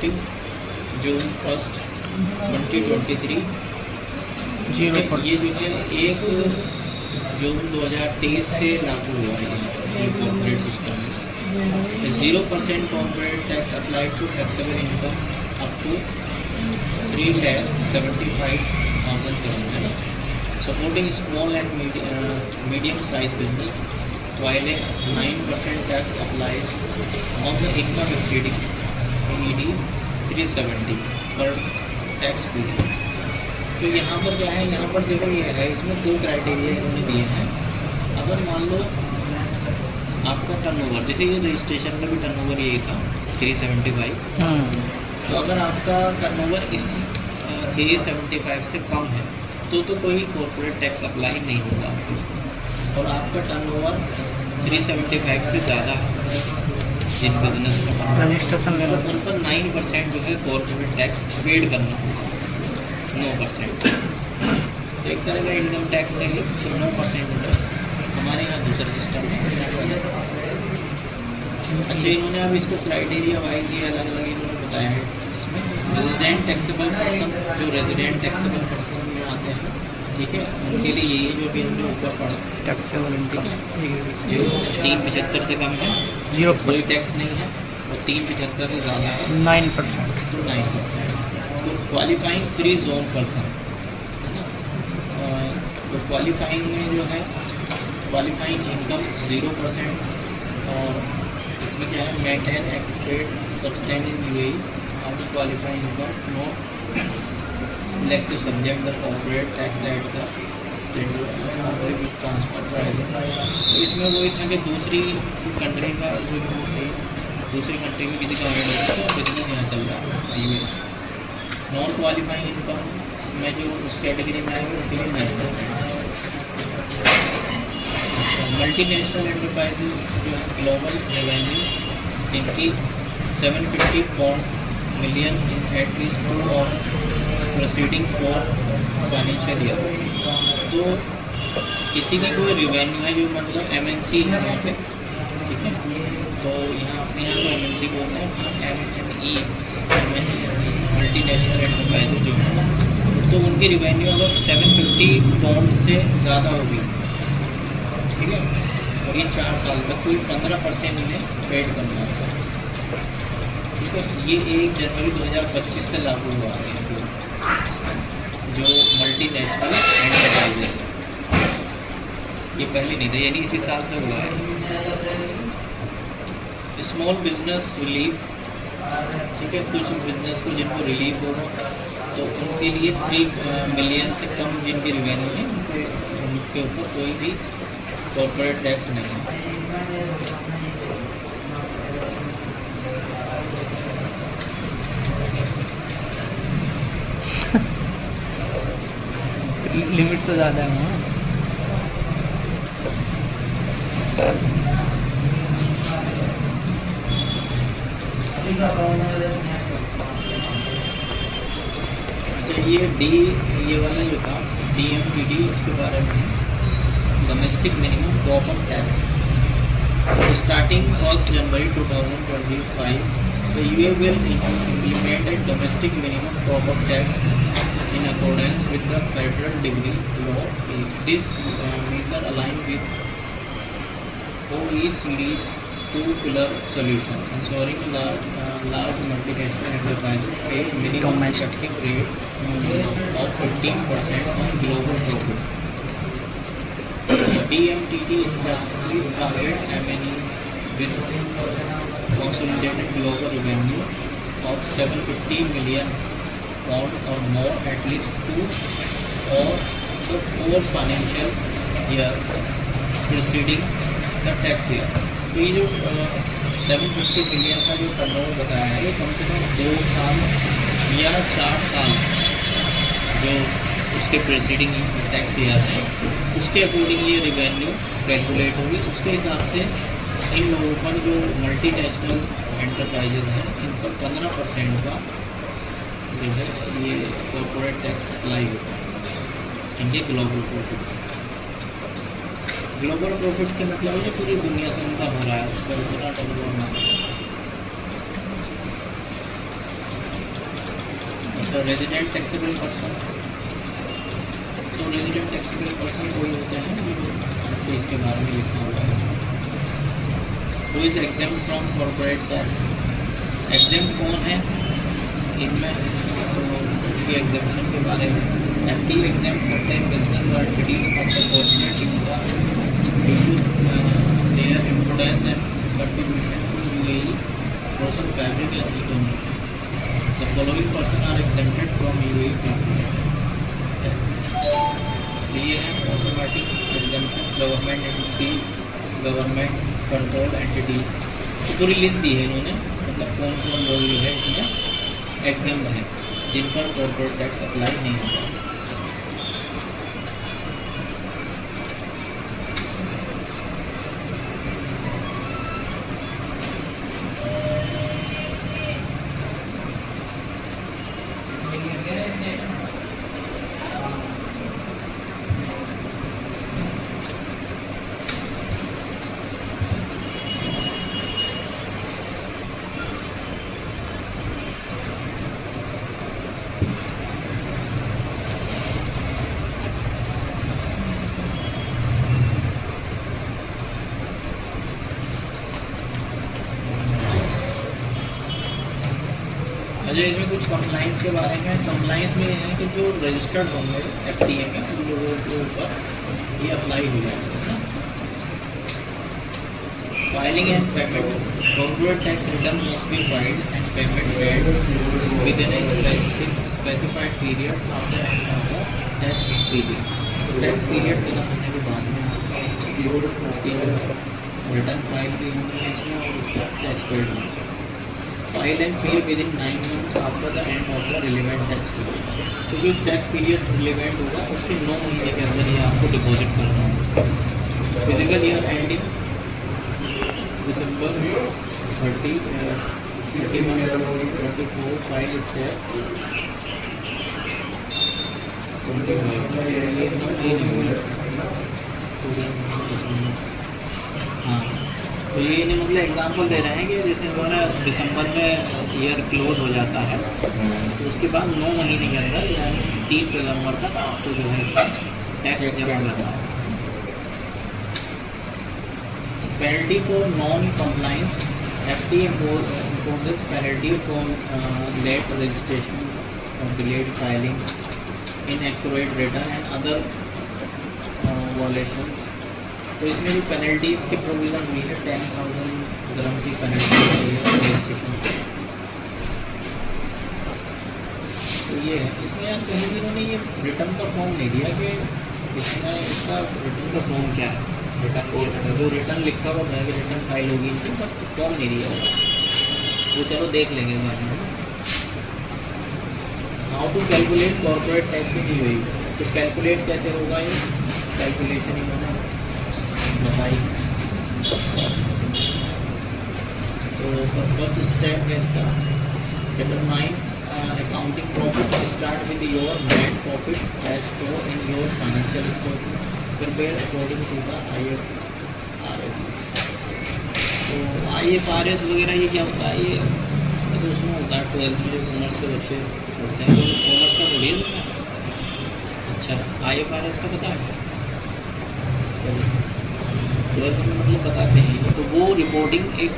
Effective जून 1, 2023। ये जो है 1 जून 2023 से लागू हुआ है ये कॉर्पोरेट सिस्टम में। 0% corporate tax applied to taxable income up to 3,75,000 crore है ना। Supporting small and medium size business while a 9% tax applies on the income exceeding ED 370 पर टैक्स पीरियड। तो यहाँ पर क्या है, यहाँ पर देखो ये है, इसमें 2 क्राइटेरिया इन्होंने दिए हैं। अगर मान लो आपका टर्नओवर, जैसे ये रजिस्ट्रेशन का भी टर्नओवर यही था 375, तो अगर आपका टर्नओवर इस 375 से कम है तो कोई कॉर्पोरेट टैक्स अप्लाई नहीं होगा आपको। और आपका टर्नओवर 375 से ज़्यादा है जिन बिजनेस का रजिस्ट्रेशन लेना, उन पर 9% जो है कॉर्पोरेट टैक्स पेड करना होगा, 9%। तो एक तरह का इनकम टैक्स है ये, तो 9% होगा। हमारे यहाँ दूसरा सिस्टम है। अच्छा, इन्होंने अब इसको क्राइटेरिया वाइज ये अलग अलग इन्होंने बताया है। इसमें रेजिडेंट टैक्सेबल पर्सन, जो रेजिडेंट टैक्सेबल पर्सन में आते हैं, ठीक है, उनके लिए ये जो भी हमने ऊपर पढ़ा टैक्सेबल इनकम जो 375 से कम है, 0 कोई टैक्स नहीं है, और 375 से ज़्यादा है 9%। तो 9%। तो क्वालिफाइंग फ्री जोन पर्सन है ना। तो क्वालिफाइंग में जो है क्वालिफाइंग इनकम 0%। और इसमें क्या है, maintain activate substance in UAE और qualifying income not like to subject the corporate tax at the state level with transfer pricing। तो इसमें वही था कि दूसरी कंट्री का जो दूसरी कंट्री में किसी का बिजनेस यहाँ चल रहा है ये नॉन क्वालिफाइंग इनकम में जो उस कैटेगरी में आएंगे उसके लिए 9%। मल्टी नेशनल एंटरप्राइजेज जो ग्लोबल रेवेन्यू इनकी 750 million in at least 2 of preceding 4 financial year। तो किसी की कोई रिवेन्यू है जो मतलब MNC है वहाँ पे, ठीक है, तो यहाँ अपने यहाँ को MNC बोलते हैं, MNE मल्टी नेशनल एंटरप्राइजेज जो है, तो उनकी रिवेन्यू अगर 750 पाउंड से ज़्यादा होगी, ठीक है, और ये 4 साल तक कोई 15% इन्हें पेड करना होगा। ठीक है, ये 1 जनवरी 2025 से लागू हुआ है जो मल्टी नेशनल एंटरप्राइजेज, ये पहले नहीं था, यानी इसी साल से हुआ है। स्मॉल बिजनेस रिलीफ, ठीक है, कुछ बिजनेस को जिनको रिलीफ होगा तो उनके लिए 3 मिलियन से कम जिनकी रिवेन्यू है उनके ऊपर कोई भी कॉर्पोरेट टैक्स नहीं है। लिमिट तो ज़्यादा है ना। अच्छा, ये वाला जो था DMPD, उसके बारे में domestic minimum top up tax starting 1 January 2025 the UA will implement a domestic minimum top up tax in accordance with the federal degree law. This measure aligned with OECD's 2-pillar solution, ensuring large multinational enterprises pay minimum effective rate of 15% on global profit. DMTT specifically target MNEs with consolidated global revenue of 750 million pound or more at least 2 or the 4 financial year preceding the tax year। तो ये जो 750 million का जो turnover बताया है, ये कम से कम 2 साल या 4 साल जो उसके प्रेसिडिंग टैक्स ईयर है उसके अकॉर्डिंग ये रिवेन्यू कैलकुलेट होगी। उसके हिसाब से इन लोगों पर जो मल्टीनेशनल एंटरप्राइजेज हैं इन पर 15% का जो है ये कॉर्पोरेट टैक्स अप्लाई होगा इनके ग्लोबल प्रॉफिट। ग्लोबल प्रॉफिट से मतलब है पूरी दुनिया से उनका हो रहा है, उस पर उतना टर्नओवर ना। अच्छा, रेजिडेंट टैक्सेबल पर्सन, तो रेजिडेंट टैक्सेबल पर्सन वही होते हैं जो आपको इसके बारे में लिखना होगा इसमें। Who is exempt from corporate tax, exempt कौन है इनमें, तो उसके एग्जेम्पशन के बारे में। एफडी एग्जेम्प्ट सर्टेन बिजनेस और activities of the corporate India due to their importance and contribution to UAE gross fabric and economy. The following person are exempted from UAE tax. ये है automatic exemption, government entities, government control entities, तो पूरी list दी है इन्होंने, मतलब कौन कौन लोग जो है इसमें एग्जेम्प्ट हैं जिन पर कॉर्पोरेट टैक्स अप्लाई नहीं होता। अच्छा, इसमें कुछ कंप्लाइंस के बारे में। कंप्लाइंस में ये है कि जो रजिस्टर्ड होंगे एफटीए में उन लोगों के ऊपर ये अप्लाई हो जाएगा। Filing and payment, corporate tax return must be filed and payment made with in a specified period after end of the tax period. Tax period खत्म होने के बाद में आपका उसकी रिटर्न फाइल भी होंगे इसमें और उसका टैक्स पेड होगा। फाइल एंड पे with in 9 months after the end of the relevant tax period. तो जो टैक्स पीरियड रिलेवेंट होगा उसके 9 महीने के अंदर ही आपको डिपॉजिट करना होगा। Physical year ending December 31, 24 file step 25। हाँ, तो ये इन्हें मतलब एग्जांपल दे रहे हैं कि जैसे हमारा दिसंबर में ईयर क्लोज हो जाता है तो उसके बाद 9 महीने के अंदर यानी 30 सितंबर तक आपको जो है इसका टैक्स जमा करना है। Penalty for non compliance, FTA imposes penalty for late registration or delayed filing, inaccurate return and other violations। तो इसमें जो पेनल्टीज़ की प्रोविज़न हुई है 10,000 dirham की पेनल्टी हुई है रजिस्ट्रेशन की। तो ये है जिसमें यार कहीं भी इन्होंने ये रिटर्न का फॉर्म नहीं दिया कि इसमें इसका रिटर्न का फॉर्म क्या है। रिटर्न जो रिटर्न लिखा हुआ है कि रिटर्न फाइल होगी इनकी, बट फॉर्म नहीं दिया होगा, वो चलो देख लेंगे बाद में। How to calculate corporate tax in UAE, तो कैलकुलेट कैसे होगा ये कैलकुलेशन इन्होंने बताई। तो फर्स्ट स्टेप है इसका determine accounting profit, start with your net profit as show in your financial statement prepare according to the IFRS। तो IFRS वगैरह ये क्या होता है, ये तो उसमें होता है 12th में जो कॉमर्स के बच्चे पढ़ते हैं, तो कॉमर्स का थोड़ी है। अच्छा, IFRS का पता है, 12th में मतलब बताते हैं। तो वो रिपोर्टिंग एक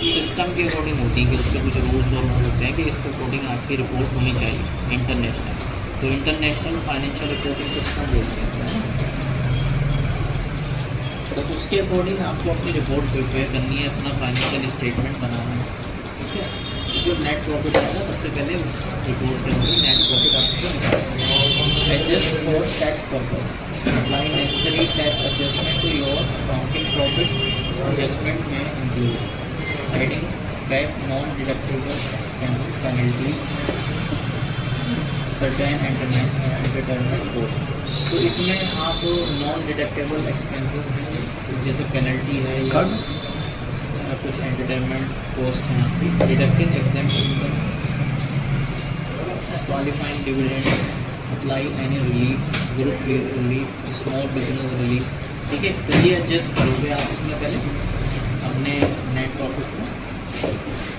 सिस्टम के अकॉर्डिंग होती है कि उसके कुछ रूल्स और होते हैं कि इसके अकॉर्डिंग आपकी रिपोर्ट होनी चाहिए इंटरनेशनल। तो इंटरनेशनल फाइनेंशियल रिपोर्टिंग सिस्टम बोलते हैं। तो उसके अकॉर्डिंग आपको अपनी रिपोर्ट प्रिपेयर करनी है, अपना फाइनेंशियल स्टेटमेंट बनाना है। ठीक है, जो नेट प्रॉफिट आएगा सबसे पहले उस रिपोर्ट के अंदर नेट प्रॉफिट आपको निकालना है। Adjust for tax purpose, apply necessary tax adjustment to your accounting profit, adjustment में include adding back non deductible expenses penalty certain entertainment cost. तो इसमें आप नॉन डिडक्टेबल एक्सपेंसेस हैं जैसे पेनल्टी है या कुछ एंटरटेनमेंट कॉस्ट हैं आपकी, deducting exempt income, qualifying dividend, apply any relief, group relief, small business relief. ठीक है, तो ये एडजस्ट करोगे आप इसमें पहले अपने नेट प्रॉफिट में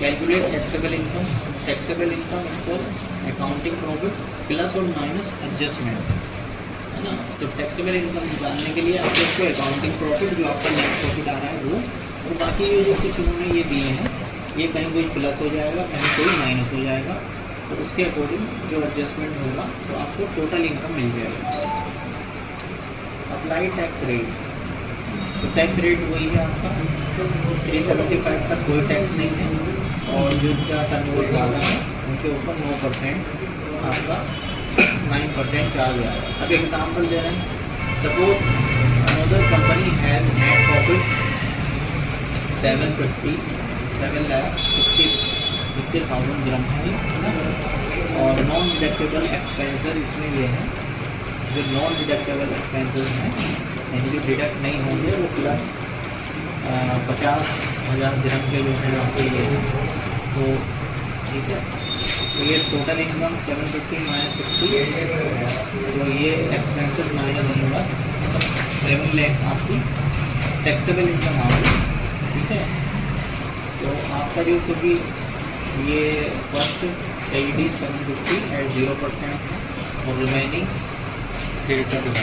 calculate taxable income equal accounting profit plus और माइनस एडजस्टमेंट, है ना। तो टैक्सेबल इनकम निकालने के लिए आपको अकाउंटिंग प्रॉफिट जो आपका नेट प्रॉफिट आ रहा है वो, और बाकी ये जो कुछ उन्होंने ये दिए हैं ये कहीं कोई प्लस हो जाएगा कहीं कोई माइनस हो जाएगा, तो उसके अकॉर्डिंग जो एडजस्टमेंट होगा तो आपको टोटल इनकम मिल जाएगी। अप्लाई टैक्स रेट, तो टैक्स रेट वही है आपका 375 तक कोई टैक्स नहीं है, और जो क्या टर्नओवर ज़्यादा है उनके ऊपर 9% आपका 9% चार्ज आएगा। अब एग्जाम्पल दे रहे हैं, suppose another company has net profit 750,000 ग्राम है ना, और नॉन डिडक्टेबल एक्सपेंसर इसमें ये है, जो नॉन डिडक्टेबल एक्सपेंसेस हैं यानी कि डिडक्ट नहीं होंगे वो प्लस 50,000 दिरहम के जो है आपके ये हैं, तो ठीक है। तो ये टोटल इनकम 750 माइनस 50, तो ये एक्सपेंसेस माइनस होगा 7 लाख आपकी टैक्सेबल इनकम आ गई, ठीक है। तो आपका जो, क्योंकि ये फर्स्ट AED 750 एट 0% है और रिमेनिंग 75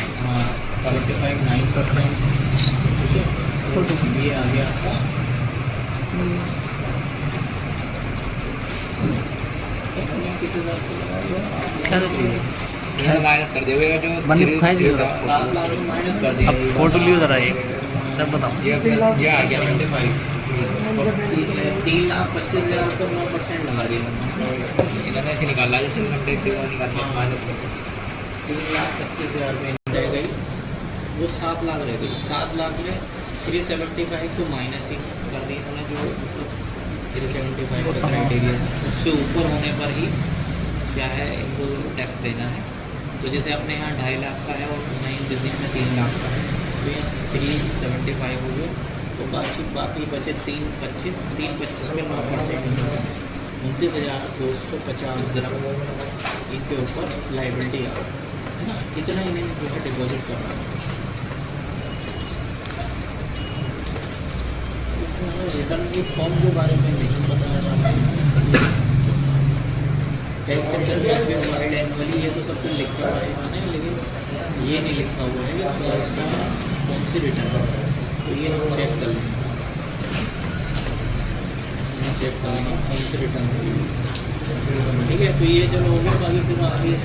9%, ठीक है। तो ये आ गया आपका माइनस कर दिया जो 7 लाख माइनस कर दिया। अब फोटो लियो जरा एक तब बताओ। ये आ गया 95, 3,25,000 को 9% लगा दिया इन्होंने ऐसे निकाला जैसे इनकम टैक्स से निकाल के माइनस कर दिया। 3,25,000 में रह गई, वो 7 लाख रह गई। 7 लाख में 375 तो माइनस ही कर दी उन्होंने, जो मतलब 375 का क्राइटेरिया उससे ऊपर होने पर ही क्या है इनको टैक्स देना है। तो जैसे अपने यहाँ 2.5 लाख का है और नई डिजीम में 3 लाख का है, तो यहाँ 375 हो गया, तो बाकी बचे 325 में 9% 29,250 ग्राम इनके ऊपर लाइबिलिटी आ है ना, इतना इन्हें जो है डिपॉजिट करना है। इसमें हमें रिटर्न की फॉर्म के बारे में नहीं बताया जाता है। टैक्स सेक्टर में प्रोवाइड एनुअली, ये तो सब कुछ लिखा हुआ है इन्होंने, लेकिन ये नहीं लिखा हुआ है कि इसका कौन सी रिटर्न है, तो ये हम चेक कर लेंगे, चेक करना कौन सी रिटर्न है, ठीक है। तो ये चलो होगा, बाकी फिर आगे